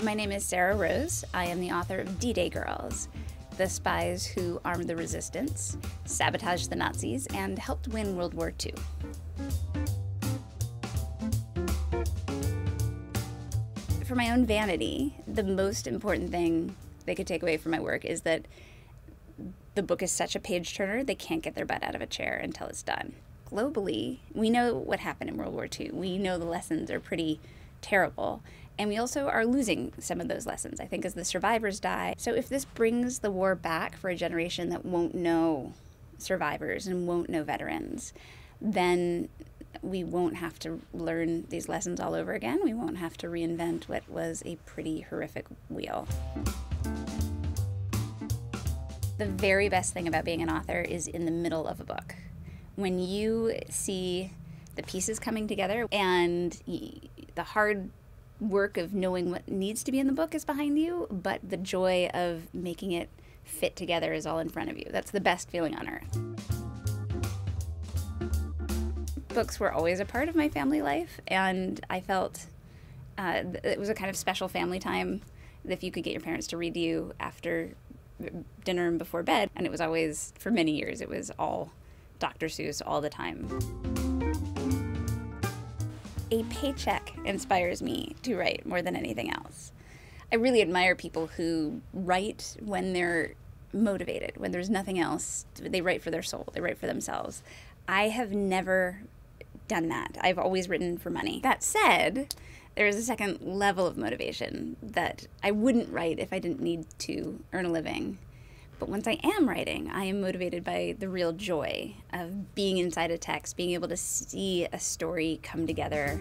My name is Sarah Rose. I am the author of D-Day Girls, the spies who armed the resistance, sabotaged the Nazis, and helped win World War II. For my own vanity, the most important thing they could take away from my work is that the book is such a page-turner, they can't get their butt out of a chair until it's done. Globally, we know what happened in World War II. We know the lessons are pretty terrible. And we also are losing some of those lessons, I think, as the survivors die. So if this brings the war back for a generation that won't know survivors and won't know veterans, then we won't have to learn these lessons all over again. We won't have to reinvent what was a pretty horrific wheel. The very best thing about being an author is in the middle of a book. When you see the pieces coming together and the hard work of knowing what needs to be in the book is behind you, but the joy of making it fit together is all in front of you. That's the best feeling on earth. Books were always a part of my family life, and I felt it was a kind of special family time if you could get your parents to read to you after dinner and before bed. And it was always, for many years, it was all Dr. Seuss all the time. A paycheck inspires me to write more than anything else. I really admire people who write when they're motivated, when there's nothing else. They write for their soul, they write for themselves. I have never done that. I've always written for money. That said, there is a second level of motivation that I wouldn't write if I didn't need to earn a living. But once I am writing, I am motivated by the real joy of being inside a text, being able to see a story come together.